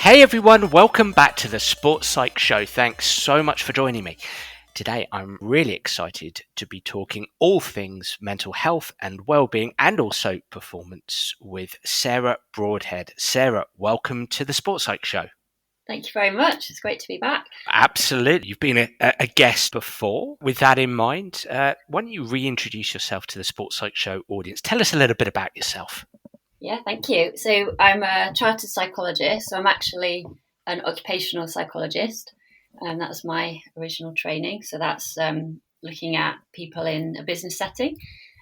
Hey everyone, welcome back to the Sports Psych Show. Thanks so much for joining me. Today I'm really excited to be talking all things mental health and well-being and also performance with Sarah Broadhead. Sarah, welcome to the Sports Psych Show. Thank you very much. It's great to be back. Absolutely. You've been a guest before. With that in mind, why don't you reintroduce yourself to the Sports Psych Show audience? Tell us a little bit about yourself. Yeah, thank you. So I'm a chartered psychologist. So I'm actually an occupational psychologist. And that's my original training. So that's looking at people in a business setting.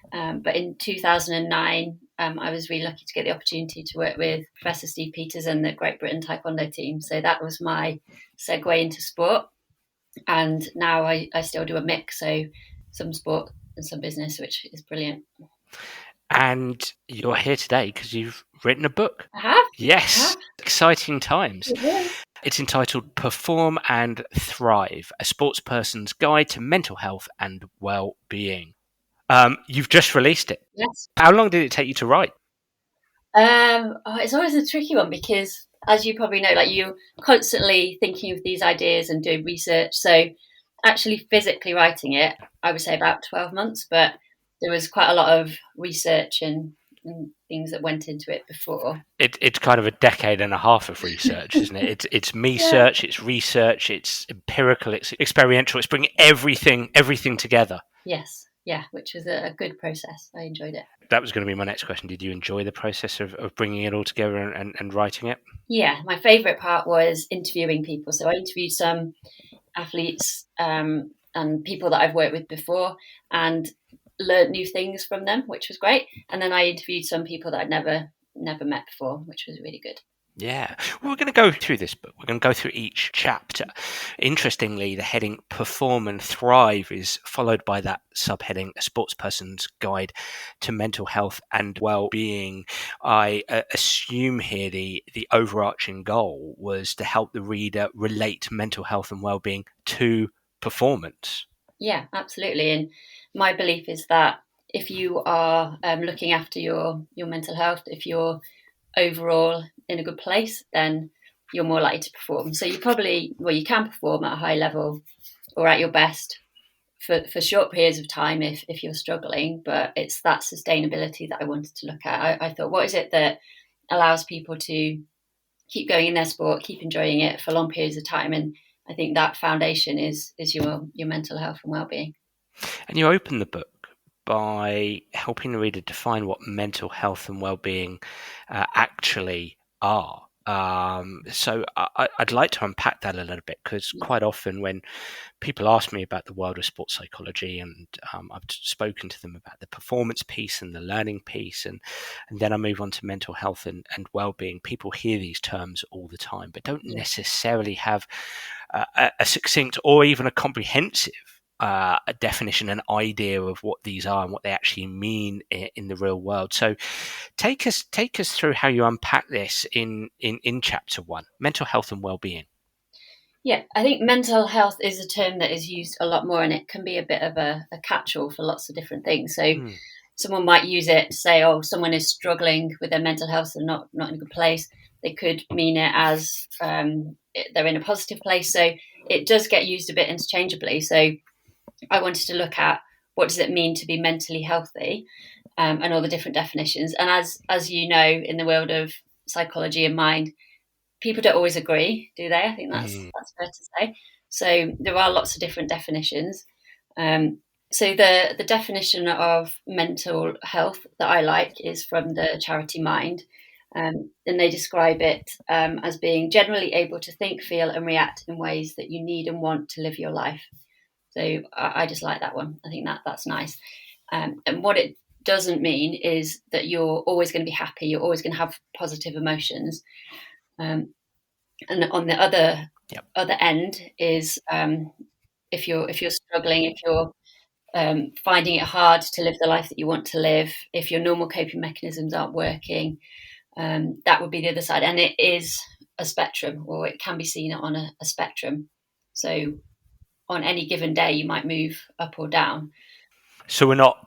But in 2009, I was really lucky to get the opportunity to work with Professor Steve Peters and the Great Britain Taekwondo team. So that was my segue into sport. And now I still do a mix. So some sport and some business, which is brilliant. And you're here today because you've written a book. I have. Yes, exciting times. Yeah. It's entitled Perform and Thrive, a sportsperson's guide to mental health and well-being. You've just released it. Yes. How long did it take you to write? It's always a tricky one because, as you probably know, like you're constantly thinking of these ideas and doing research. So actually physically writing it, I would say about 12 months, but there was quite a lot of research and things that went into it before. It's kind of a decade and a half of research, isn't it? It's me-search, it's research, it's empirical, it's experiential, it's bringing everything together. Yes, yeah, which was a good process. I enjoyed it. That was going to be my next question. Did you enjoy the process of bringing it all together and writing it? Yeah, my favourite part was interviewing people. So I interviewed some athletes and people that I've worked with before and learned new things from them, which was great. And then I interviewed some people that I'd never met before, which was really good. Yeah, well, we're going to go through this book. We're going to go through each chapter. Interestingly, the heading Perform and Thrive is followed by that subheading, A Sportsperson's Guide to Mental Health and Wellbeing. I assume here the overarching goal was to help the reader relate mental health and wellbeing to performance. Yeah, absolutely. And my belief is that if you are looking after your mental health, if you're overall in a good place, then you're more likely to perform. So you can perform at a high level or at your best for short periods of time if you're struggling, but it's that sustainability that I wanted to look at. I thought, what is it that allows people to keep going in their sport, keep enjoying it for long periods of time? And I think that foundation is your mental health and well-being. And you open the book by helping the reader define what mental health and well-being actually are. So I'd like to unpack that a little bit because quite often when people ask me about the world of sports psychology and I've spoken to them about the performance piece and the learning piece and then I move on to mental health and well-being, people hear these terms all the time but don't necessarily have a succinct or even a comprehensive a definition, an idea of what these are and what they actually mean in the real world. So take us through how you unpack this in chapter 1, mental health and well-being. Yeah, I think mental health is a term that is used a lot more and it can be a bit of a catch-all for lots of different things. So someone might use it to say, oh, someone is struggling with their mental health and not in a good place. They could mean it as they're in a positive place. So it does get used a bit interchangeably. So I wanted to look at what does it mean to be mentally healthy and all the different definitions. And as you know, in the world of psychology and mind, people don't always agree, do they? I think that's fair to say. So there are lots of different definitions. So the definition of mental health that I like is from the charity Mind. And they describe it as being generally able to think, feel and react in ways that you need and want to live your life. So I just like that one. I think that's nice. And what it doesn't mean is that you're always going to be happy. You're always going to have positive emotions. And on the other end is if you're struggling, if you're finding it hard to live the life that you want to live, if your normal coping mechanisms aren't working, that would be the other side. And it is a spectrum, or it can be seen on a spectrum. So on any given day, you might move up or down. So we're not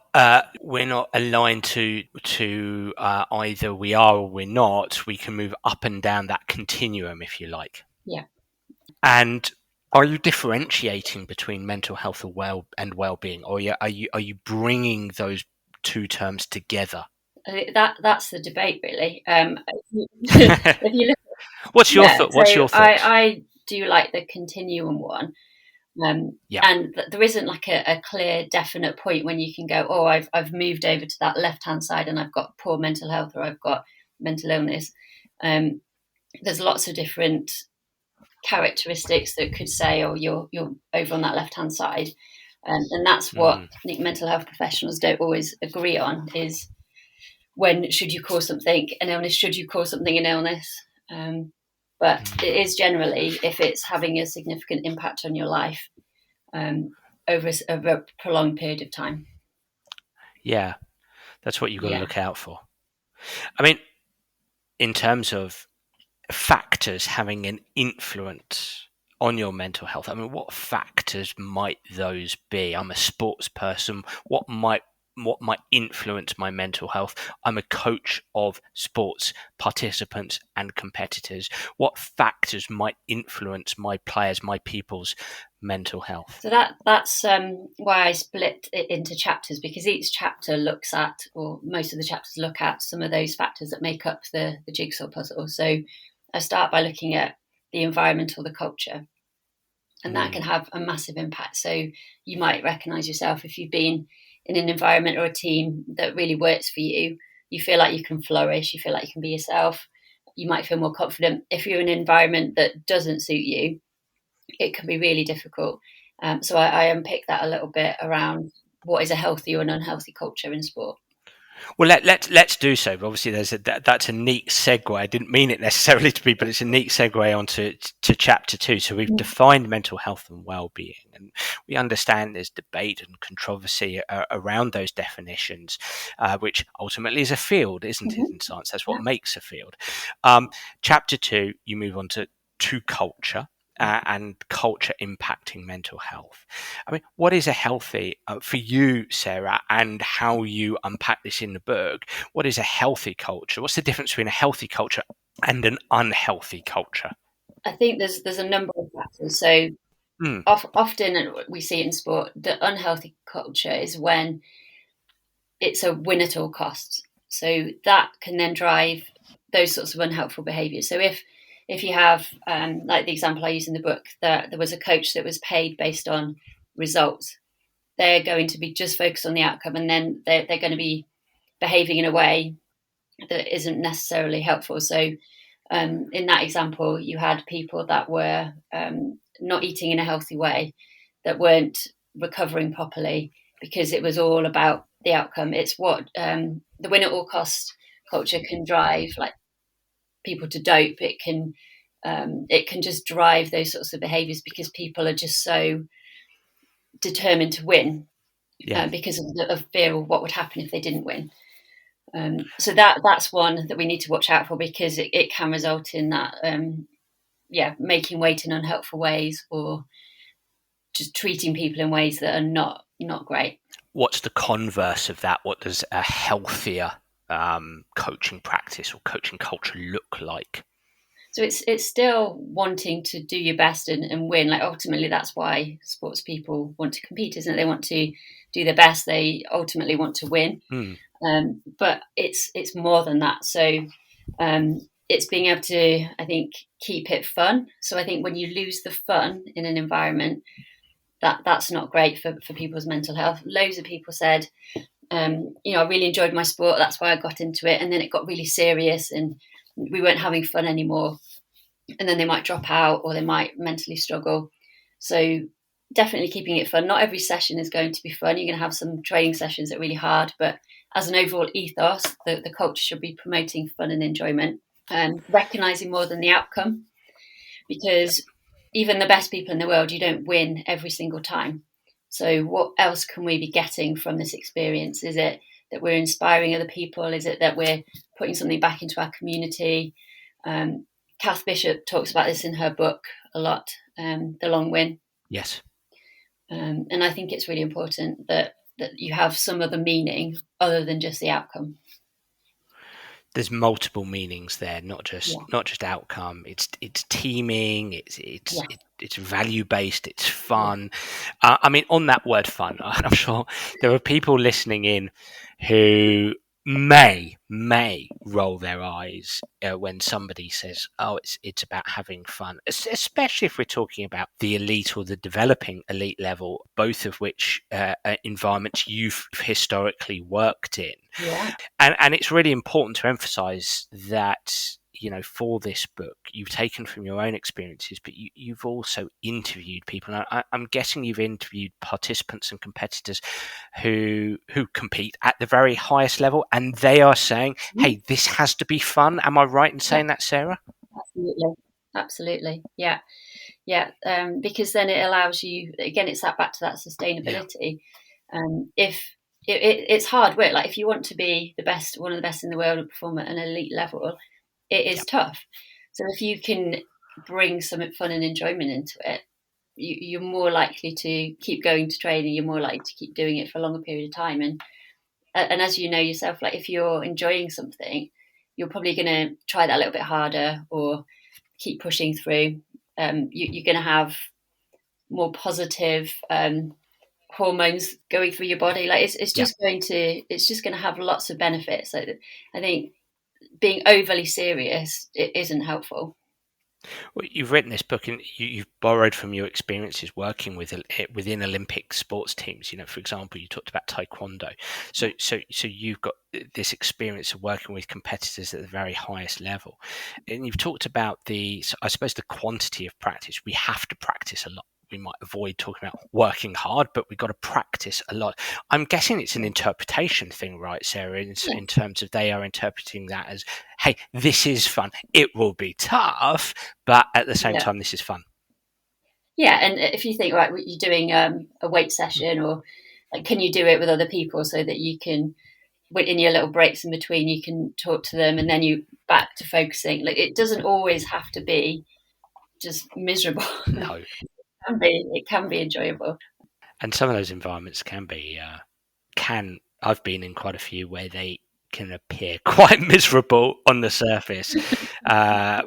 we're not aligned to either we are or we're not. We can move up and down that continuum, if you like. Yeah. And are you differentiating between mental health and well-being, or are you bringing those two terms together? I think that's the debate, really. If you look, What's your yeah. thought? So What's your thoughts? I do like the continuum one. Yeah. And there isn't like a clear, definite point when you can go, oh, I've moved over to that left-hand side and I've got poor mental health or I've got mental illness. There's lots of different characteristics that could say, oh, you're over on that left-hand side. And that's what I think mental health professionals don't always agree on, is when should you call something an illness, should you call something an illness? But it is generally, if it's having a significant impact on your life, over a prolonged period of time. Yeah, that's what you've got to Yeah. look out for. I mean, in terms of factors having an influence on your mental health, I mean, what factors might those be? I'm a sports person. What might influence my mental health? I'm a coach of sports participants and competitors. What factors might influence my players, my people's mental health? So that's why I split it into chapters, because each chapter looks at, or most of the chapters look at, some of those factors that make up the jigsaw puzzle. So I start by looking at the environment or the culture, and that can have a massive impact. So you might recognise yourself if you've been in an environment or a team that really works for you. You feel like you can flourish. You feel like you can be yourself. You might feel more confident. If you're in an environment that doesn't suit you, it can be really difficult. So I unpick that a little bit around what is a healthy or an unhealthy culture in sport. Well, let's do so. Obviously, that's a neat segue. I didn't mean it necessarily to be, but it's a neat segue onto chapter 2. So we've defined mental health and well-being, and we understand there's debate and controversy around those definitions, which ultimately is a field, isn't it? In science, that's what makes a field. Chapter 2, you move on to culture. And culture impacting mental health. I mean, what is a healthy, for you, Sarah, and how you unpack this in the book, what is a healthy culture? What's the difference between a healthy culture and an unhealthy culture? I think there's a number of factors. So often we see it in sport, the unhealthy culture is when it's a win at all costs. So that can then drive those sorts of unhelpful behaviours. So if you have, like the example I use in the book, that there was a coach that was paid based on results, they're going to be just focused on the outcome, and then they're going to be behaving in a way that isn't necessarily helpful. So in that example, you had people that were not eating in a healthy way, that weren't recovering properly, because it was all about the outcome. It's what the win at all cost culture can drive, like people to dope. It can just drive those sorts of behaviours, because people are just so determined to win, because of fear of what would happen if they didn't win. So that's one that we need to watch out for, because it can result in that, making weight in unhelpful ways, or just treating people in ways that are not great. What's the converse of that? What does a healthier coaching practice or coaching culture look like? So it's still wanting to do your best and win. Like ultimately, that's why sports people want to compete, isn't it? They want to do their best. They ultimately want to win. But it's more than that. So it's being able to, I think, keep it fun. So I think when you lose the fun in an environment, that's not great for people's mental health. Loads of people said, I really enjoyed my sport. That's why I got into it. And then it got really serious and we weren't having fun anymore. And then they might drop out, or they might mentally struggle. So definitely keeping it fun. Not every session is going to be fun. You're going to have some training sessions that are really hard, but as an overall ethos, the culture should be promoting fun and enjoyment, and recognizing more than the outcome, because even the best people in the world, you don't win every single time. So what else can we be getting from this experience? Is it that we're inspiring other people? Is it that we're putting something back into our community? Kath Bishop talks about this in her book a lot, The Long Win. Yes. And I think it's really important that that you have some other meaning other than just the outcome. There's multiple meanings there, not just outcome. It's teaming. It's value based. It's fun. I mean, on that word fun, I'm sure there are people listening in who may roll their eyes when somebody says, "Oh, it's about having fun," especially if we're talking about the elite or the developing elite level, both of which environments you've historically worked in. Yeah. And it's really important to emphasize that, you know, for this book, you've taken from your own experiences, but you've also interviewed people. And I'm guessing you've interviewed participants and competitors who compete at the very highest level, and they are saying, "Hey, this has to be fun." Am I right in saying that, Sarah? Absolutely. Yeah. Because then it allows you, again, it's back to that sustainability. If it's hard work, like if you want to be the best, one of the best in the world, and perform at an elite level, it is tough. So if you can bring some fun and enjoyment into it, you're more likely to keep going to training. You're more likely to keep doing it for a longer period of time. And as you know yourself, like if you're enjoying something, you're probably going to try that a little bit harder or keep pushing through. You're going to have more positive hormones going through your body. Like it's just going to have lots of benefits. So I think being overly serious, it isn't helpful. Well, you've written this book and you've borrowed from your experiences working within Olympic sports teams. You know, for example, you talked about Taekwondo. So you've got this experience of working with competitors at the very highest level. And you've talked about I suppose, the quantity of practice. We have to practice a lot. We might avoid talking about working hard, but we've got to practice a lot. I'm guessing it's an interpretation thing, right, Sarah, in terms of they are interpreting that as, hey, this is fun. It will be tough, but at the same time, this is fun. Yeah, and if you think, right, you're doing a weight session, or like, can you do it with other people so that you can, in your little breaks in between, you can talk to them and then you back to focusing. Like it doesn't always have to be just miserable. No. It can be enjoyable. And some of those environments can be, I've been in quite a few where they can appear quite miserable on the surface,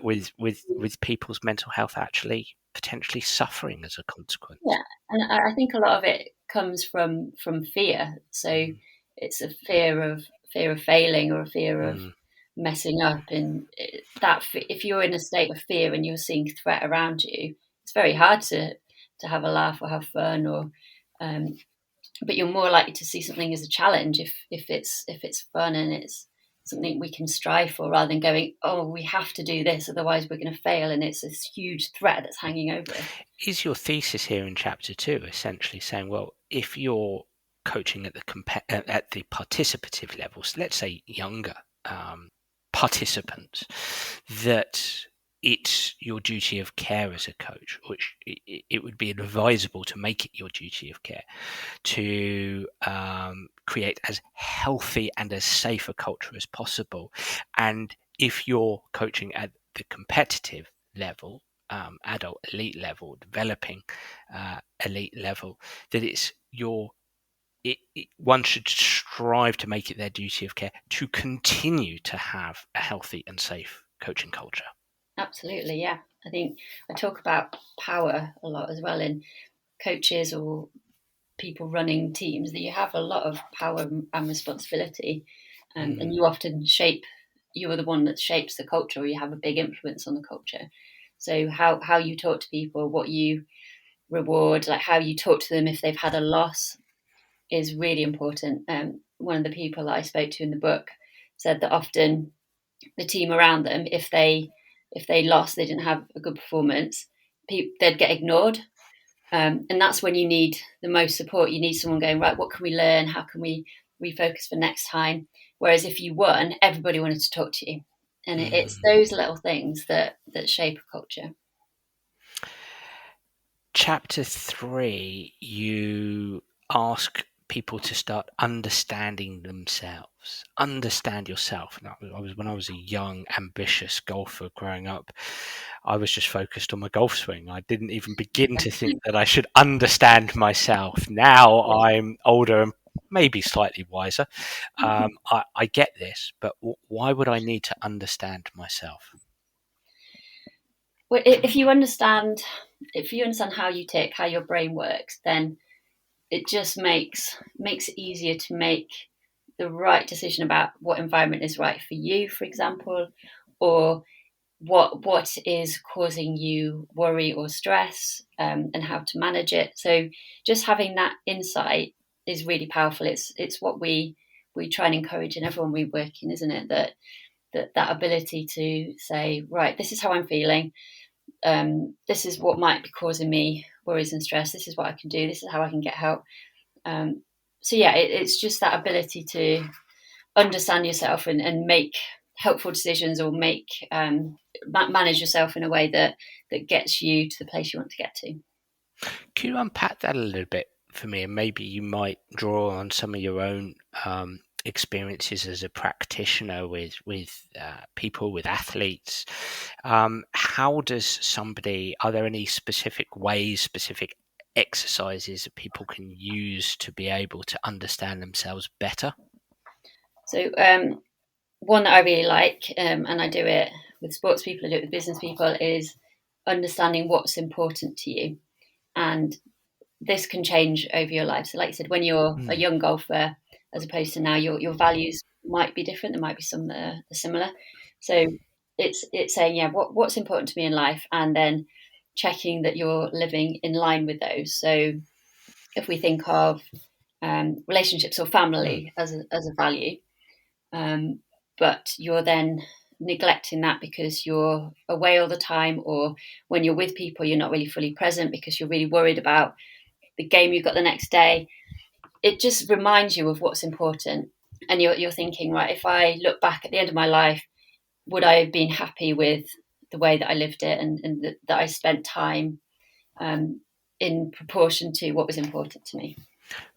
with people's mental health actually potentially suffering as a consequence. Yeah, and I think a lot of it comes from fear. So it's a fear of failing or a fear of messing up, and that if you're in a state of fear and you're seeing threat around you, it's very hard to have a laugh or have fun, or but you're more likely to see something as a challenge if it's fun and it's something we can strive for, rather than going, oh, we have to do this, otherwise we're going to fail, and it's this huge threat that's hanging over us. Is your thesis here in chapter 2 essentially saying, well, if you're coaching at the participative levels, let's say younger participants, that it's your duty of care as a coach, which it would be advisable to make it your duty of care to create as healthy and as safe a culture as possible. And if you're coaching at the competitive level, adult elite level, developing elite level, that it's one should strive to make it their duty of care to continue to have a healthy and safe coaching culture. Absolutely, yeah. I think I talk about power a lot as well in coaches or people running teams, that you have a lot of power and responsibility, and you often you are the one that shapes the culture, or you have a big influence on the culture. So how you talk to people, what you reward, like how you talk to them if they've had a loss, is really important. One of the people that I spoke to in the book said that often the team around them, if they lost, they didn't have a good performance, they'd get ignored. And that's when you need the most support. You need someone going, right, what can we learn? How can we refocus for next time? Whereas if you won, everybody wanted to talk to you. And it's those little things that shape a culture. Chapter 3, you ask people to start understanding themselves. Understand yourself. Now, when I was a young, ambitious golfer growing up, I was just focused on my golf swing. I didn't even begin to think that I should understand myself. Now I'm older and maybe slightly wiser. I get this, but why would I need to understand myself? Well, if you understand how you tick, how your brain works, then it just makes it easier to make the right decision about what environment is right for you, for example, or what is causing you worry or stress, and how to manage it. So just having that insight is really powerful. It's what we try and encourage in everyone we work in, isn't it? That ability to say, right, this is how I'm feeling. This is what might be causing me worries and stress. This is what I can do. This is how I can get help. So yeah, it's just that ability to understand yourself and make helpful decisions, or make manage yourself in a way that gets you to the place you want to get to. Can you unpack that a little bit for me? And maybe you might draw on some of your own experiences as a practitioner with people, with athletes. How does somebody? Are there any specific ways, specific exercises that people can use to be able to understand themselves better? So one that I really like, and I do it with sports people, I do it with business people, is understanding what's important to you. And this can change over your life. So like I said, when you're a young golfer, as opposed to now, your values might be different. There might be some that are similar. So it's saying, yeah, what's important to me in life, and then checking that you're living in line with those. So if we think of relationships or family as a value, but you're then neglecting that because you're away all the time, or when you're with people, you're not really fully present because you're really worried about the game you've got the next day. It just reminds you of what's important. And you're thinking, right, if I look back at the end of my life, would I have been happy with the way that I lived it, and that I spent time in proportion to what was important to me?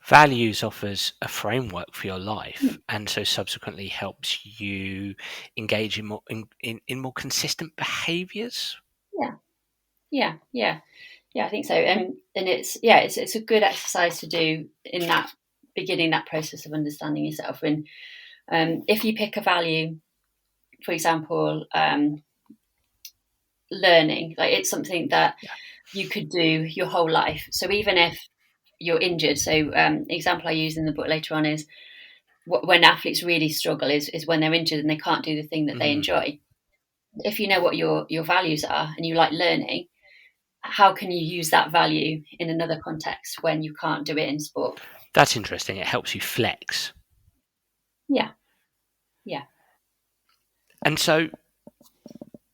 Values offers a framework for your life, and so subsequently helps you engage in more consistent behaviours. Yeah, yeah. I think so. And it's a good exercise to do in that beginning, that process of understanding yourself. And if you pick a value, for example, learning, like it's something that you could do your whole life. So even if you're injured, so example I use in the book later on is when athletes really struggle is when they're injured and they can't do the thing that they enjoy. If you know what your values are and you like learning, how can you use that value in another context when you can't do it in sport? That's interesting. It helps you flex. Yeah, yeah. And so,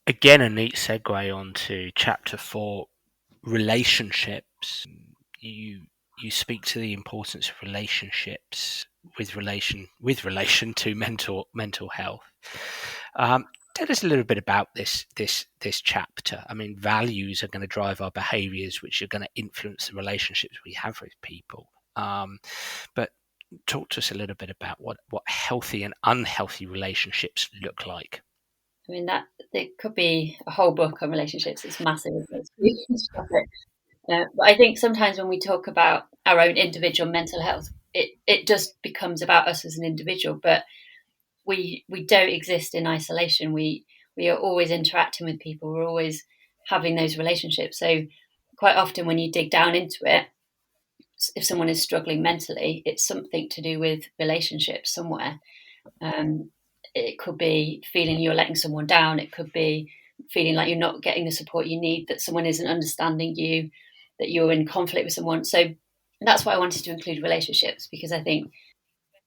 again, a neat segue onto chapter 4, relationships. You speak to the importance of relationships with relation to mental health. Tell us a little bit about this chapter. I mean, values are going to drive our behaviours, which are going to influence the relationships we have with people. But talk to us a little bit about what healthy and unhealthy relationships look like. I mean, that there could be a whole book on relationships. It's massive. It's a huge topic. But I think sometimes when we talk about our own individual mental health, it just becomes about us as an individual. But we don't exist in isolation. We are always interacting with people. We're always having those relationships. So quite often when you dig down into it, if someone is struggling mentally, it's something to do with relationships somewhere. Um, it could be feeling you're letting someone down. It could be feeling like you're not getting the support you need, that someone isn't understanding you, that you're in conflict with someone. So that's why I wanted to include relationships, because I think,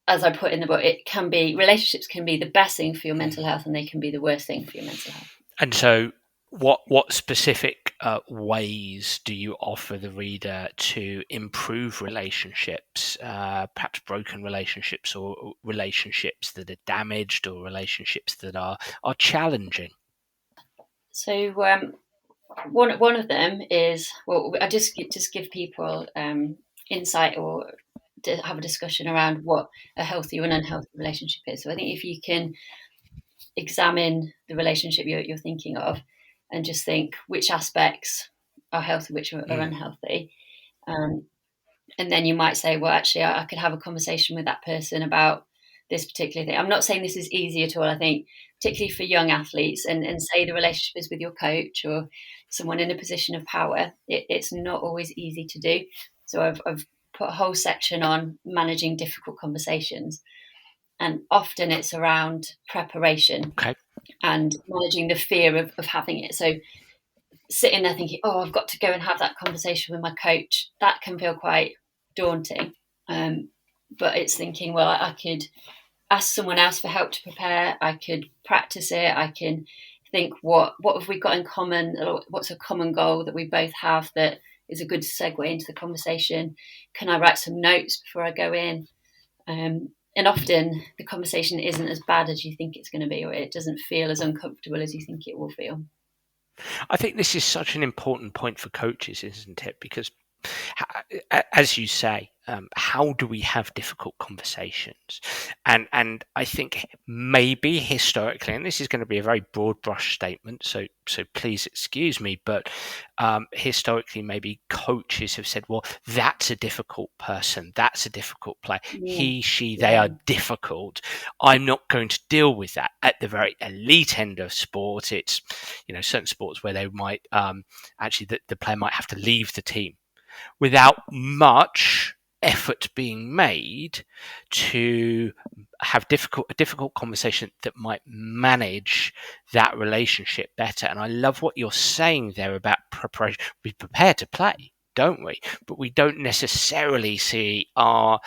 as I put in the book, relationships can be the best thing for your mental health, and they can be the worst thing for your mental health. And so, what specific ways do you offer the reader to improve relationships, perhaps broken relationships, or relationships that are damaged, or relationships that are challenging? So one of them is, well, I just give people insight, or to have a discussion around what a healthy or an unhealthy relationship is. So I think if you can examine the relationship you're thinking of, and just think which aspects are healthy, which are unhealthy, um, And then you might say, well, actually, I could have a conversation with that person about this particular thing. I'm not saying this is easy at all. I think particularly for young athletes, and say the relationship is with your coach or someone in a position of power, it's not always easy to do. So I've put a whole section on managing difficult conversations. And often it's around preparation and managing the fear of having it. So sitting there thinking, oh, I've got to go and have that conversation with my coach, that can feel quite daunting. But it's thinking, well, I could ask someone else for help to prepare. I could practice it. I can think, what have we got in common? What's a common goal that we both have that is a good segue into the conversation? Can I write some notes before I go in? And often the conversation isn't as bad as you think it's going to be, or it doesn't feel as uncomfortable as you think it will feel. I think this is such an important point for coaches, isn't it? Because, as you say, how do we have difficult conversations? And I think maybe historically, and this is going to be a very broad brush statement, so please excuse me, but historically, maybe coaches have said, well, that's a difficult person, that's a difficult player, he, she, they are difficult. I'm not going to deal with that. At the very elite end of sport, it's, certain sports where they might actually the player might have to leave the team without much effort being made to have a difficult conversation that might manage that relationship better. And I love what you're saying there about preparation. We prepare to play, don't we? But we don't necessarily see our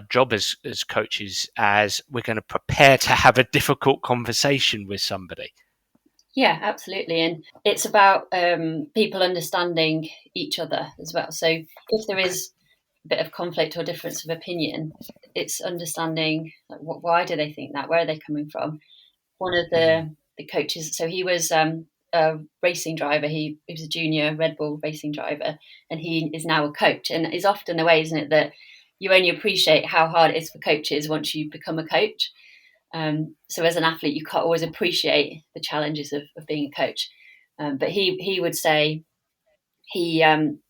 job as coaches as we're going to prepare to have a difficult conversation with somebody. Yeah, absolutely. And it's about people understanding each other as well. So if there is a bit of conflict or difference of opinion, it's understanding why do they think that? Where are they coming from? One of the coaches, so he was a racing driver. He was a junior Red Bull racing driver, and he is now a coach. And it's often the way, isn't it, that you only appreciate how hard it is for coaches once you become a coach. So as an athlete, you can't always appreciate the challenges of being a coach. But he would say he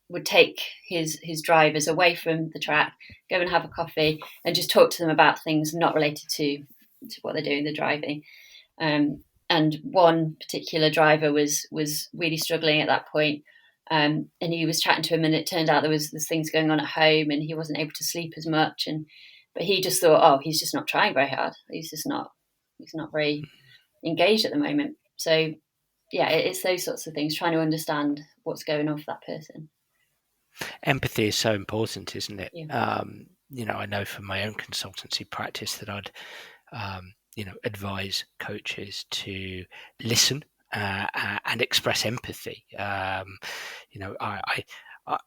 would take his drivers away from the track, go and have a coffee, and just talk to them about things not related to what they're doing, the driving. And one particular driver was really struggling at that point. And he was chatting to him, and it turned out there's things going on at home, and he wasn't able to sleep as much. But he just thought, oh, he's just not trying very hard. He's not very engaged at the moment. So yeah, it's those sorts of things, trying to understand what's going on for that person. Empathy is so important, isn't it? Yeah. I know from my own consultancy practice that I'd advise coaches to listen and express empathy.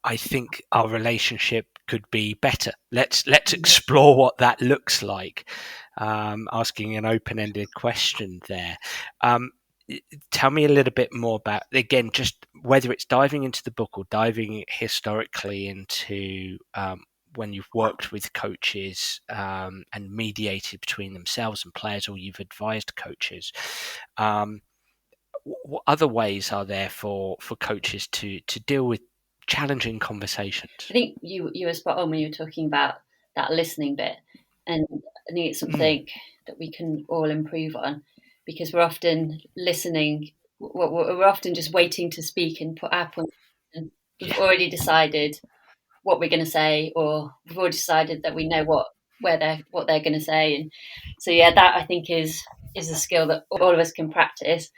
I think our relationship could be better. Let's explore what that looks like. Asking an open-ended question there. Tell me a little bit more about, again, just whether it's diving into the book or diving historically into when you've worked with coaches and mediated between themselves and players, or you've advised coaches. What other ways are there for coaches to deal with challenging conversations? I think you were spot on when you were talking about that listening bit, and I think it's something that we can all improve on, because we're often listening. We're often just waiting to speak and put our point. And we've already decided what we're going to say, or we've already decided that we know what they're going to say. And so yeah, that I think is a skill that all of us can practice,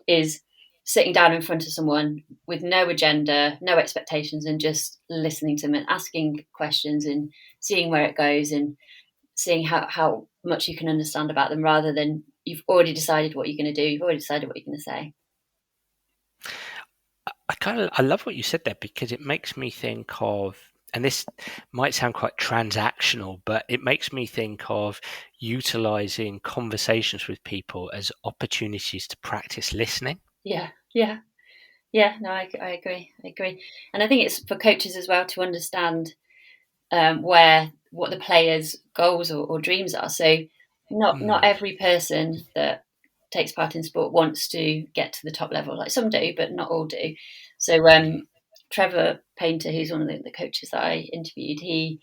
is sitting down in front of someone with no agenda, no expectations, and just listening to them and asking questions and seeing where it goes and seeing how much you can understand about them, rather than you've already decided what you're going to do, you've already decided what you're going to say. I love what you said there, because it makes me think of, and this might sound quite transactional, but it makes me think of utilizing conversations with people as opportunities to practice listening. Yeah. No, I agree. And I think it's for coaches as well to understand what the players' goals or dreams are. So not every person that takes part in sport wants to get to the top level. Like some do, but not all do. So Trevor Painter, who's one of the coaches that I interviewed, he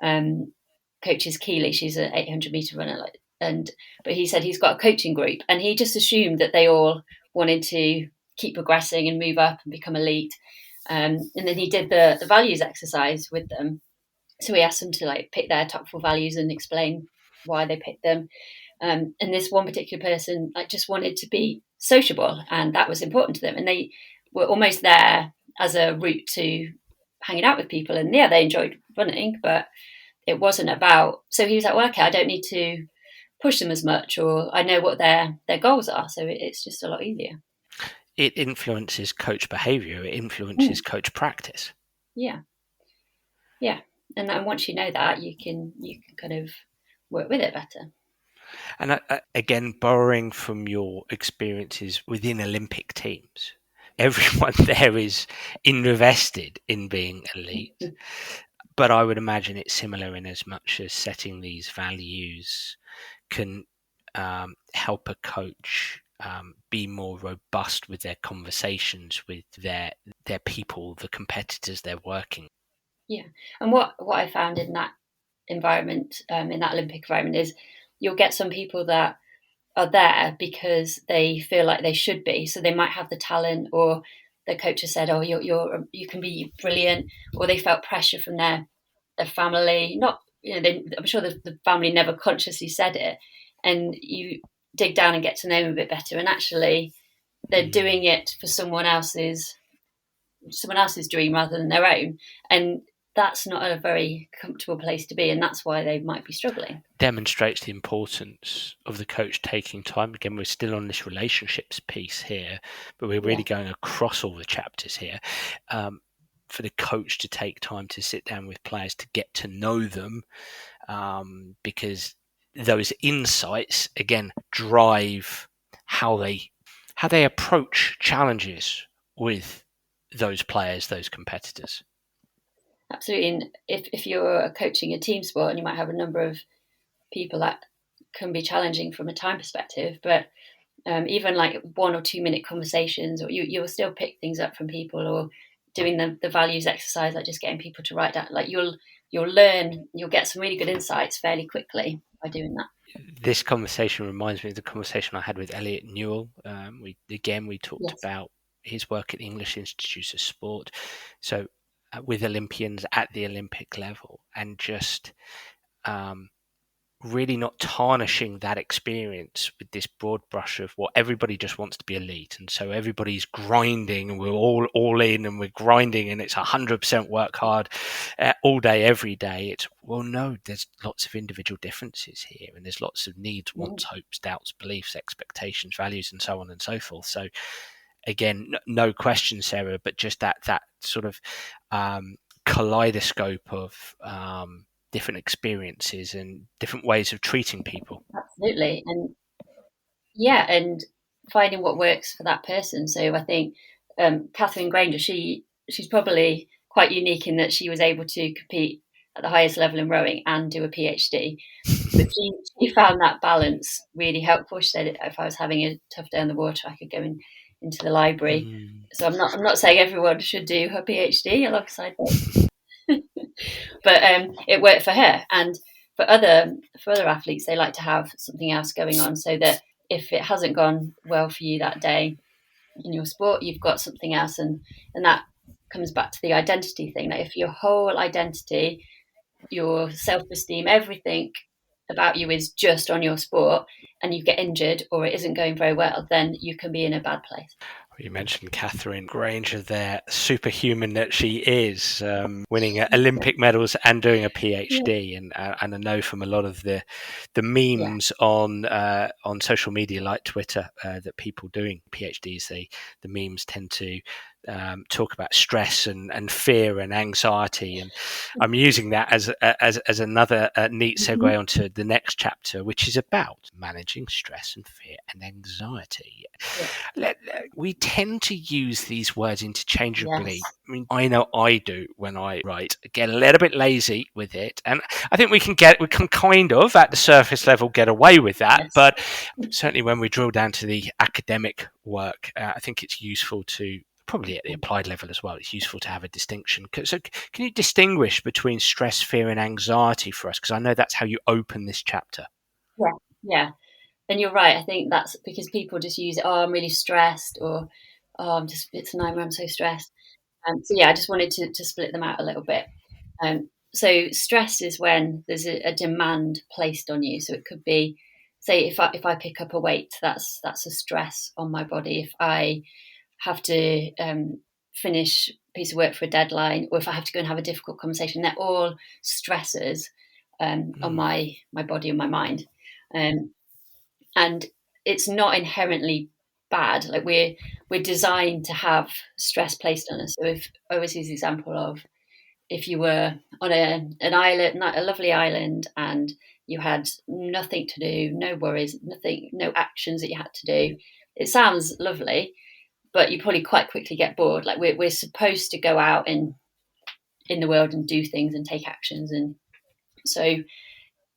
coaches Keely. She's an 800-meter runner, but he said he's got a coaching group, and he just assumed that they all wanted to keep progressing and move up and become elite. And then he did the values exercise with them. So we asked them to pick their top 4 values and explain why they picked them. And this one particular person just wanted to be sociable, and that was important to them. And they were almost there as a route to hanging out with people. And yeah, they enjoyed running, but it wasn't about. So he was like, well, okay, I don't need to push them as much, or I know what their goals are, so it's just a lot easier. It influences coach behaviour. It influences coach practice. Yeah. And then once you know that, you can kind of work with it better. And again, borrowing from your experiences within Olympic teams, everyone there is invested in being elite. But I would imagine it's similar in as much as setting these values can help a coach be more robust with their conversations with their people, the competitors they're working. Yeah, and what I found in that environment, in that Olympic environment, is you'll get some people that are there because they feel like they should be. So they might have the talent, or the coach has said, "Oh, you can be brilliant," or they felt pressure from their family. Not, I'm sure the family never consciously said it, and you dig down and get to know them a bit better, and actually they're doing it for someone else's dream rather than their own, and that's not a very comfortable place to be, and that's why they might be struggling. Demonstrates the importance of the coach taking time. Again, we're still on this relationships piece here, but we're really going across all the chapters here. For the coach to take time to sit down with players to get to know them, because those insights again drive how they approach challenges with those players, those competitors. Absolutely. And if you're coaching a team sport, and you might have a number of people, that can be challenging from a time perspective, but even 1 or 2 minute conversations, or you'll still pick things up from people, or doing the values exercise, just getting people to write down, you'll learn, you'll get some really good insights fairly quickly by doing that. This conversation reminds me of the conversation I had with Elliot Newell. We talked about his work at the English Institute of Sport. So with Olympians at the Olympic level, and just really not tarnishing that experience with this broad brush of what everybody just wants to be elite. And so everybody's grinding, and we're all in, and we're grinding, and it's 100% work hard all day, every day. It's, well, no, there's lots of individual differences here, and there's lots of needs, wants, hopes, doubts, beliefs, expectations, values, and so on and so forth. So again, no question, Sarah, but just that sort of kaleidoscope of different experiences and different ways of treating people. Absolutely. And finding what works for that person. So I think Catherine Granger, she's probably quite unique in that she was able to compete at the highest level in rowing and do a PhD. But she found that balance really helpful. She said, if I was having a tough day on the water, I could go into the library. So I'm not saying everyone should do her PhD alongside that. But it worked for her, and for other athletes, they like to have something else going on, so that if it hasn't gone well for you that day in your sport, you've got something else, and that comes back to the identity thing. If your whole identity, your self-esteem, everything about you is just on your sport, and you get injured or it isn't going very well, then you can be in a bad place. You mentioned Catherine Granger there, superhuman that she is, winning Olympic medals and doing a PhD. And I know from a lot of the memes on social media like Twitter that people doing PhDs, the memes tend to talk about stress and fear and anxiety, and I'm using that as another neat segue onto the next chapter, which is about managing stress and fear and anxiety. We tend to use these words interchangeably. Yes. I mean, I know I do when I write. Get a little bit lazy with it, and I think we can kind of at the surface level get away with that. Yes. But certainly when we drill down to the academic work, I think it's useful to probably at the applied level as well, it's useful to have a distinction. So can you distinguish between stress, fear, and anxiety for us? Because I know that's how you open this chapter. Yeah, yeah. And you're right. I think that's because people just use it, oh, I'm really stressed, or oh, it's a nightmare, I'm so stressed. So yeah, I just wanted to split them out a little bit. So stress is when there's a demand placed on you. So it could be, say, if I pick up a weight, that's a stress on my body. If I have to finish a piece of work for a deadline, or if I have to go and have a difficult conversation, they're all stressors on my body and my mind. And it's not inherently bad. Like we're designed to have stress placed on us. So if I always use the example of, if you were on an island, a lovely island, and you had nothing to do, no worries, nothing, no actions that you had to do, it sounds lovely, but you probably quite quickly get bored. Like we're supposed to go out in the world and do things and take actions. And so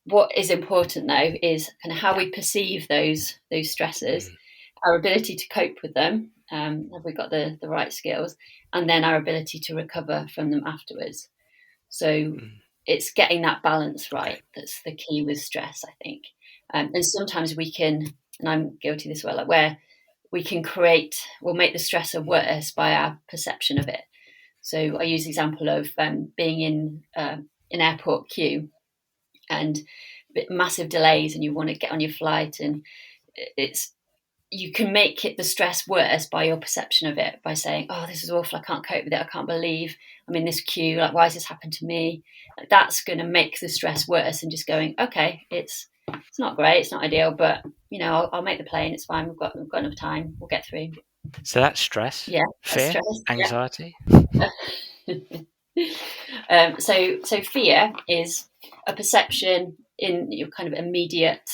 what is important though is kind of how we perceive those stresses, our ability to cope with them, have we got the right skills, and then our ability to recover from them afterwards. So it's getting that balance right that's the key with stress, I think. And sometimes we can, and I'm guilty of this well, like where we can we'll make the stressor worse by our perception of it. So I use the example of being in an airport queue and massive delays, and you want to get on your flight, and you can make the stress worse by your perception of it, by saying, oh, this is awful, I can't cope with it, I can't believe I'm in this queue, like why has this happened to me? Like, that's going to make the stress worse than just going, okay, it's not great, it's not ideal, but I'll make the plane, it's fine, we've got enough time, we'll get through. So that's stress. Yeah, that's fear, stress. anxiety. So fear is a perception in your kind of immediate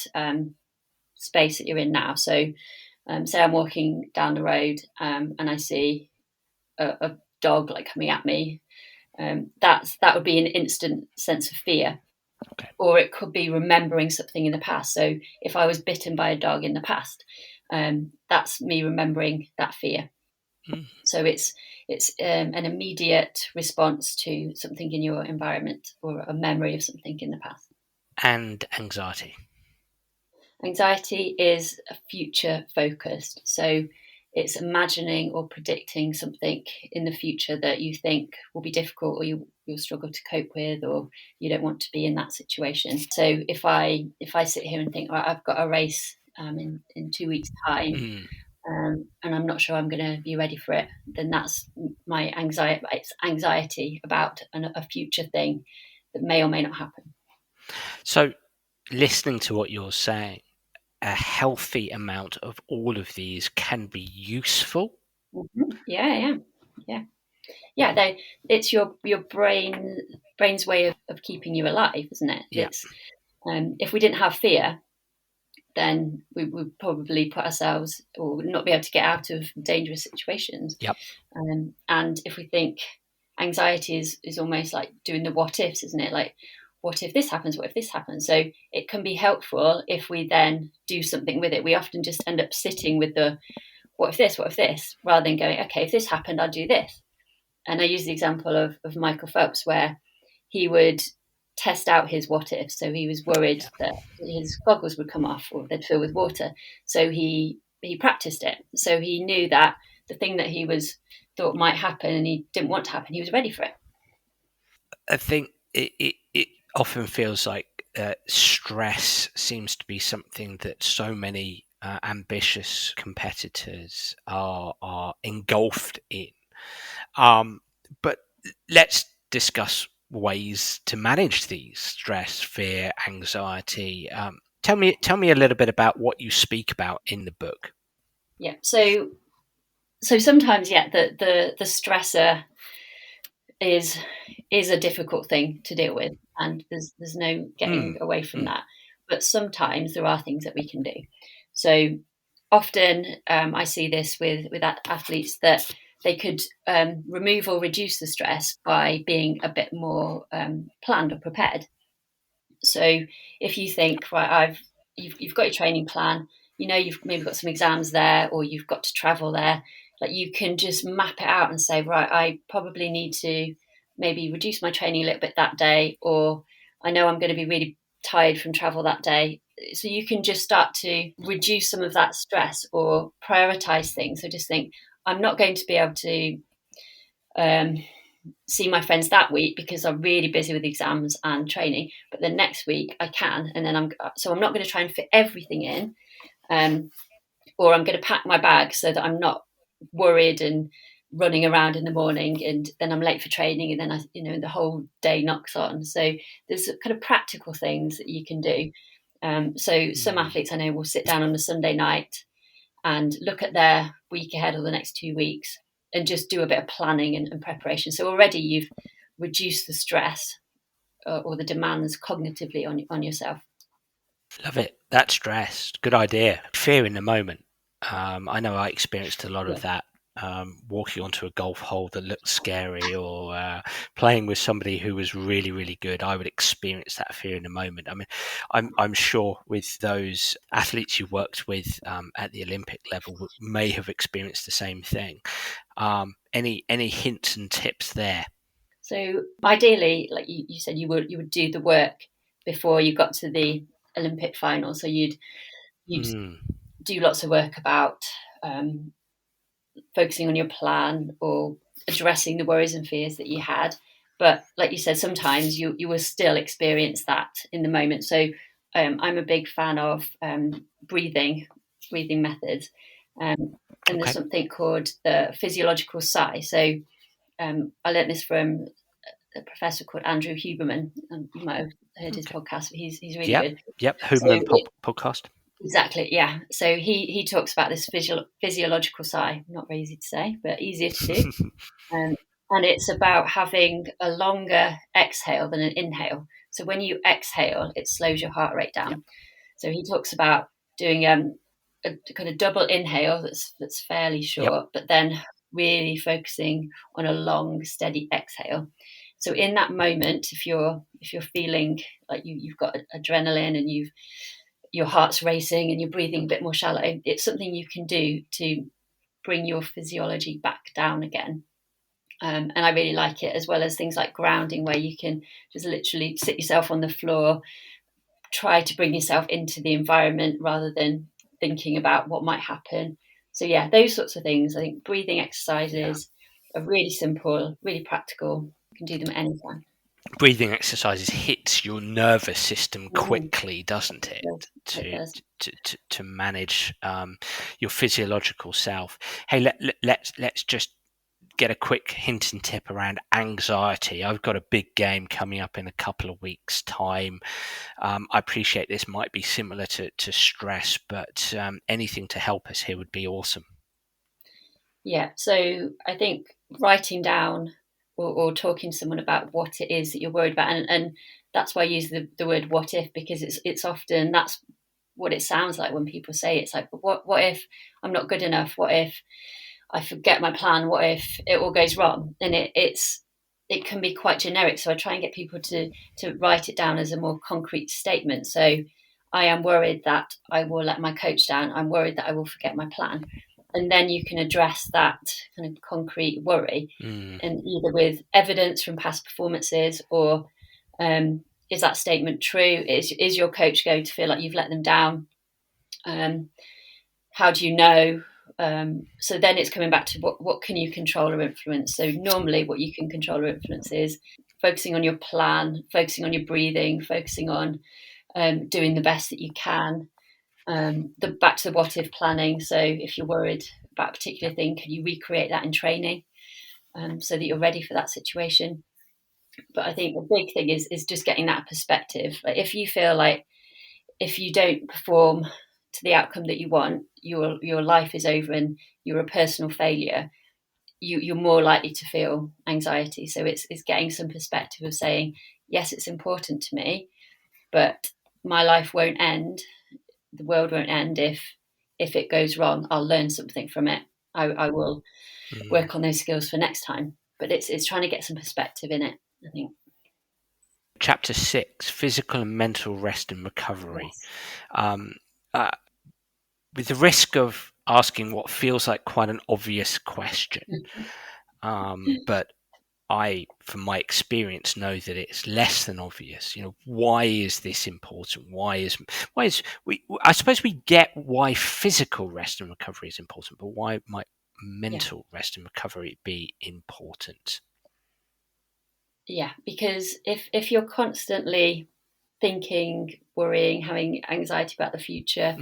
space that you're in now. So say I'm walking down the road and I see a dog like coming at me. That would be an instant sense of fear. Okay. Or it could be remembering something in the past. So if I was bitten by a dog in the past, that's me remembering that fear. So it's an immediate response to something in your environment or a memory of something in the past. And anxiety. Anxiety is future focused. So it's imagining or predicting something in the future that you think will be difficult, or you'll struggle to cope with, or you don't want to be in that situation. So if I sit here and think, I've got a race in 2 weeks' time, and I'm not sure I'm going to be ready for it, then that's my anxiety. It's anxiety about a future thing that may or may not happen. So listening to what you're saying, a healthy amount of all of these can be useful. Mm-hmm. Yeah. It's your brain's way of keeping you alive, isn't it? Yeah. It's if we didn't have fear, then we would probably put ourselves or not be able to get out of dangerous situations. Yep. And if we think anxiety is almost like doing the what ifs, isn't it? Like, what if this happens? What if this happens? So it can be helpful if we then do something with it. We often just end up sitting with the what if this, rather than going, okay, if this happened, I'd do this. And I use the example of Michael Phelps, where he would test out his what if. So he was worried that his goggles would come off or they'd fill with water. So he practiced it. So he knew that the thing that he thought might happen and he didn't want to happen, he was ready for it. I think it often feels like stress seems to be something that so many ambitious competitors are engulfed in. But let's discuss ways to manage these: stress, fear, anxiety. Tell me a little bit about what you speak about in the book. Yeah. So sometimes, the stressor is a difficult thing to deal with, and there's no getting away from that. But sometimes there are things that we can do. So often I see this with athletes, that they could remove or reduce the stress by being a bit more planned or prepared. So if you think, right, you've got your training plan, you've maybe got some exams there, or you've got to travel there, Like you can just map it out and say, right, I probably need to maybe reduce my training a little bit that day, or I know I'm going to be really tired from travel that day. So you can just start to reduce some of that stress or prioritize things. So just think, I'm not going to be able to see my friends that week because I'm really busy with exams and training, but the next week I can. And then I'm not going to try and fit everything in, or I'm going to pack my bag so that I'm not worried and running around in the morning and then I'm late for training and then the whole day knocks on. So there's kind of practical things that you can do. So some athletes I know will sit down on a Sunday night and look at their week ahead or the next 2 weeks and just do a bit of planning and preparation. So already you've reduced the stress or the demands cognitively on yourself. Love it. That stress. Good idea. Fear in the moment. I know I experienced a lot of that. Walking onto a golf hole that looked scary, or playing with somebody who was really, really good, I would experience that fear in the moment. I mean, I'm sure with those athletes you worked with at the Olympic level may have experienced the same thing. Any hints and tips there? So ideally, like you said, you would do the work before you got to the Olympic final. So you'd do lots of work about focusing on your plan or addressing the worries and fears that you had. But like you said, sometimes you will still experience that in the moment. So I'm a big fan of breathing methods. And there's something called the physiological sigh. So I learned this from a professor called Andrew Huberman. You might have heard his podcast. He's really good. Yep, Huberman podcast. Exactly, yeah. So he talks about this physiological sigh. Not very easy to say, but easier to do. And it's about having a longer exhale than an inhale. So when you exhale, it slows your heart rate down. Yep. So he talks about doing a kind of double inhale that's fairly short, but then really focusing on a long, steady exhale. So in that moment, if you're feeling like you've got adrenaline and your heart's racing and you're breathing a bit more shallow, it's something you can do to bring your physiology back down again. And I really like it, as well as things like grounding, where you can just literally sit yourself on the floor, try to bring yourself into the environment rather than thinking about what might happen. So yeah, those sorts of things. I think breathing exercises are really simple, really practical. You can do them anytime. Breathing exercises hits your nervous system quickly, doesn't it? To manage your physiological self. Hey, let's just get a quick hint and tip around anxiety. I've got a big game coming up in a couple of weeks' time. I appreciate this might be similar to stress, but anything to help us here would be awesome. Yeah, so I think writing down or talking to someone about what it is that you're worried about, and that's why I use the word "what if," because it's often that's what it sounds like when people say it. It's like, what if I'm not good enough? What if I forget my plan? What if it all goes wrong? And it can be quite generic. So I try and get people to write it down as a more concrete statement. So I am worried that I will let my coach down. I'm worried that I will forget my plan. And then you can address that kind of concrete worry, and either with evidence from past performances, or is that statement true? Is your coach going to feel like you've let them down? How do you know? So then it's coming back to what can you control or influence. So normally what you can control or influence is focusing on your plan, focusing on your breathing, focusing on doing the best that you can. Back to the what if planning. So if you're worried about a particular thing, can you recreate that in training so that you're ready for that situation? But I think the big thing is just getting that perspective. Like if you feel like if you don't perform to the outcome that you want, your life is over and you're a personal failure, you're more likely to feel anxiety. So it's getting some perspective of saying, yes, it's important to me, but my life won't end. The world won't end if it goes wrong. I'll learn something from it. I will work on those skills for next time. But it's trying to get some perspective in it, I think. Chapter 6, physical and mental rest and recovery. Yes. With the risk of asking what feels like quite an obvious question. But I, from my experience, know that it's less than obvious. Why is this important? I suppose we get why physical rest and recovery is important, but why might mental rest and recovery be important? Yeah, because if you're constantly thinking, worrying, having anxiety about the future,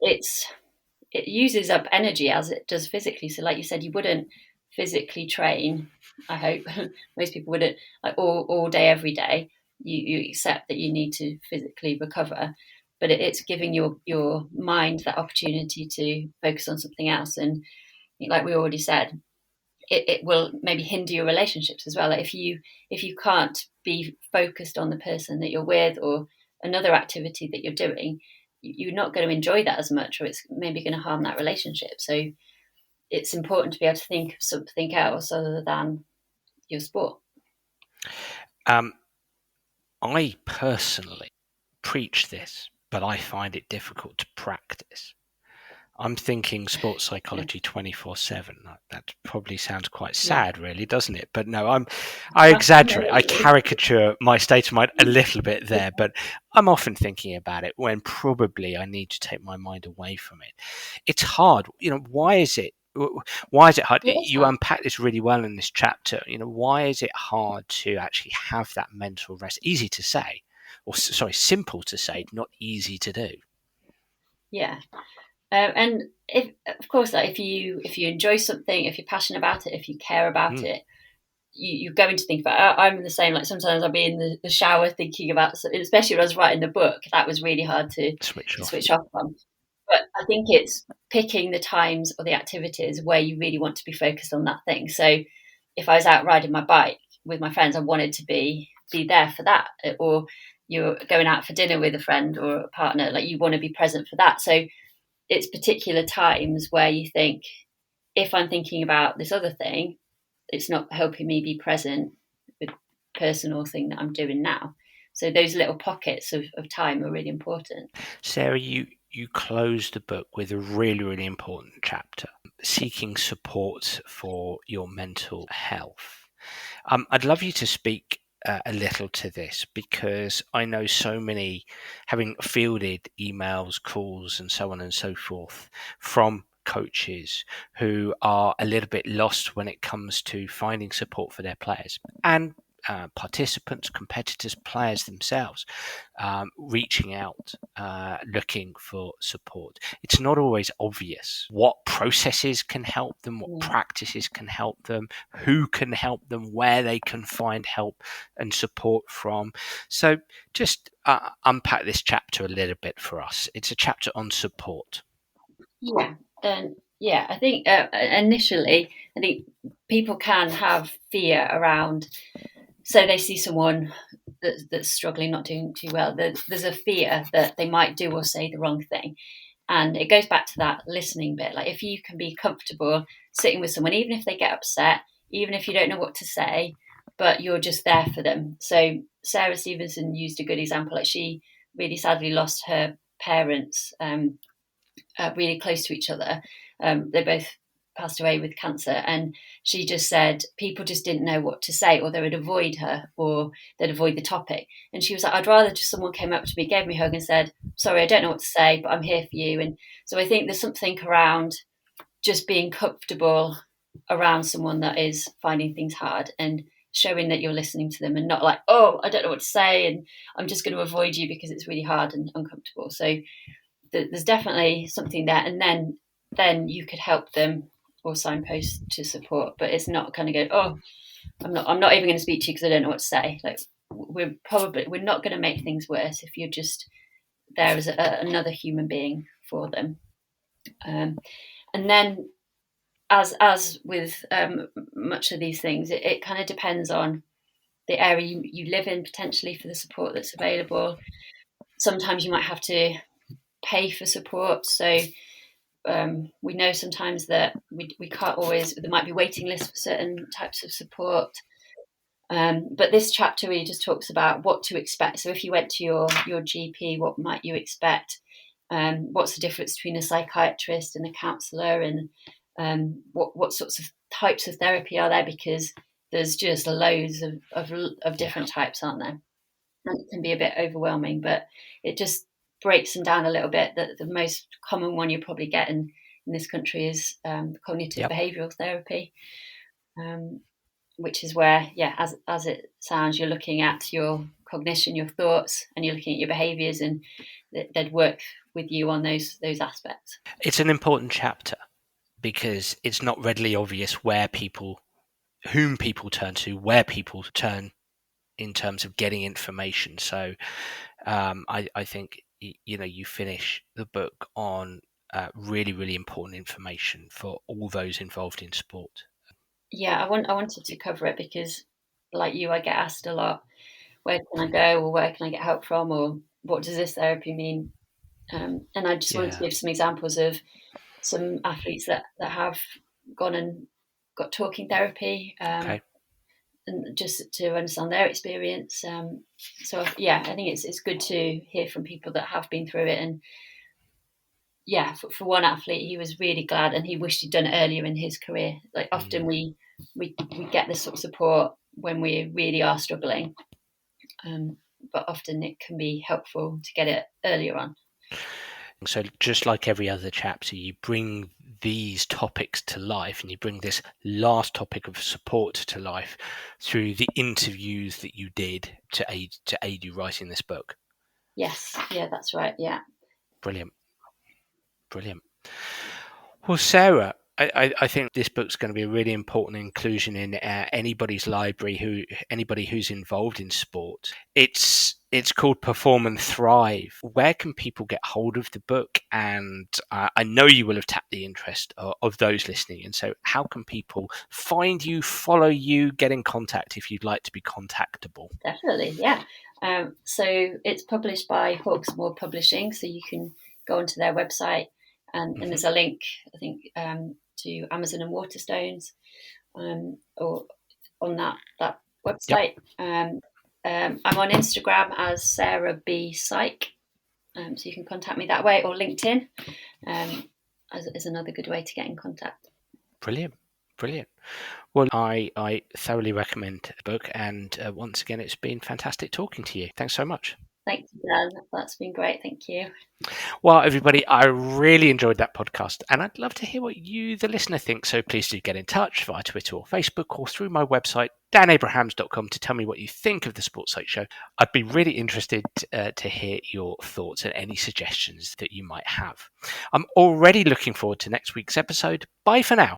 it uses up energy as it does physically. So like you said, you wouldn't physically train, I hope most people wouldn't, like all day every day. You accept that you need to physically recover, but it's giving your mind that opportunity to focus on something else. And like we already said, it will maybe hinder your relationships as well. Like if you can't be focused on the person that you're with or another activity that you're doing, you're not going to enjoy that as much, or it's maybe going to harm that relationship. So it's important to be able to think of something else other than your sport. I personally preach this, but I find it difficult to practice. I'm thinking sports psychology 24/7. That probably sounds quite sad, really, doesn't it? But no, I exaggerate. I caricature my state of mind a little bit there, but I'm often thinking about it when probably I need to take my mind away from it. It's hard. Why is it? Why is it hard? You unpack this really well in this chapter. Why is it hard to actually have that mental rest? Easy to say, or sorry, simple to say, not easy to do. Yeah. And if, of course, like if you enjoy something, if you're passionate about it, if you care about it, you're going to think about it. I'm the same. Like sometimes I'll be in the shower thinking about, especially when I was writing the book, that was really hard to switch off from. But I think it's picking the times or the activities where you really want to be focused on that thing. So if I was out riding my bike with my friends, I wanted to be there for that. Or you're going out for dinner with a friend or a partner, like you want to be present for that. So it's particular times where you think, if I'm thinking about this other thing, it's not helping me be present with the personal thing that I'm doing now. So those little pockets of time are really important. Sarah, you closed the book with a really, really important chapter, seeking support for your mental health. I'd love you to speak a little to this, because I know so many, having fielded emails, calls, and so on and so forth from coaches who are a little bit lost when it comes to finding support for their players, and participants, competitors, players themselves, reaching out, looking for support. It's not always obvious what processes can help them, what practices can help them, who can help them, where they can find help and support from. So just unpack this chapter a little bit for us. It's a chapter on support. I think initially, I think people can have fear around. So they see someone that's struggling, not doing too well. There's a fear that they might do or say the wrong thing. And it goes back to that listening bit. Like if you can be comfortable sitting with someone, even if they get upset, even if you don't know what to say, but you're just there for them. So Sarah Stevenson used a good example. Like she really sadly lost her parents really close to each other. They both passed away with cancer, and she just said people just didn't know what to say, or they would avoid her, or they'd avoid the topic. And she was like, I'd rather just someone came up to me, gave me a hug and said, sorry, I don't know what to say, but I'm here for you. And so I think there's something around just being comfortable around someone that is finding things hard, and showing that you're listening to them, and not like, oh, I don't know what to say and I'm just going to avoid you because it's really hard and uncomfortable. So there's definitely something there, and then you could help them or signpost to support. But it's not kind of go, oh, I'm not even going to speak to you because I don't know what to say. Like we're not going to make things worse if you're just there as another human being for them. And then as with much of these things, it kind of depends on the area you live in, potentially, for the support that's available. Sometimes you might have to pay for support. So we know sometimes that we can't always, there might be waiting lists for certain types of support. But this chapter really just talks about what to expect. So if you went to your GP, what might you expect? what's the difference between a psychiatrist and a counsellor, and what sorts of types of therapy are there, because there's just loads of different types, aren't there? And it can be a bit overwhelming, but it just breaks them down a little bit. The most common one you probably get in this country is cognitive behavioural therapy, which is where, as it sounds, you're looking at your cognition, your thoughts, and you're looking at your behaviours, and they'd work with you on those aspects. It's an important chapter because it's not readily obvious whom people turn to, where people turn in terms of getting information. So I think you finish the book on really, really important information for all those involved in sport. Yeah, I wanted to cover it because, like you, I get asked a lot, where can I go, or where can I get help from, or what does this therapy mean? And I just wanted to give some examples of some athletes that have gone and got talking therapy, Okay. and just to understand their experience. So I think it's good to hear from people that have been through it. And for one athlete, he was really glad, and he wished he'd done it earlier in his career. Like, often we get this sort of support when we really are struggling, but often it can be helpful to get it earlier on. So just like every other chapter, you bring these topics to life, and you bring this last topic of support to life through the interviews that you did to aid you writing this book. Yes, yeah, that's right. Yeah. Brilliant. Well, Sarah, I think this book's going to be a really important inclusion in anybody's library, anybody who's involved in sport. It's called Perform and Thrive. Where can people get hold of the book? And I know you will have tapped the interest of those listening. And so how can people find you, follow you, get in contact if you'd like to be contactable? Definitely, yeah. So it's published by Hawksmoor Publishing, so you can go onto their website, and there's a link, I think, to Amazon and Waterstones, or on that website. Yep. I'm on Instagram as Sarah B Psych, so you can contact me that way, or LinkedIn is another good way to get in contact. Brilliant. Well, I thoroughly recommend the book, and once again, it's been fantastic talking to you. Thanks so much. Thank you, Dan. That's been great. Thank you. Well, everybody, I really enjoyed that podcast, and I'd love to hear what you, the listener, think. So please do get in touch via Twitter or Facebook, or through my website, danabrahams.com, to tell me what you think of the Sports Psych Show. I'd be really interested to hear your thoughts and any suggestions that you might have. I'm already looking forward to next week's episode. Bye for now.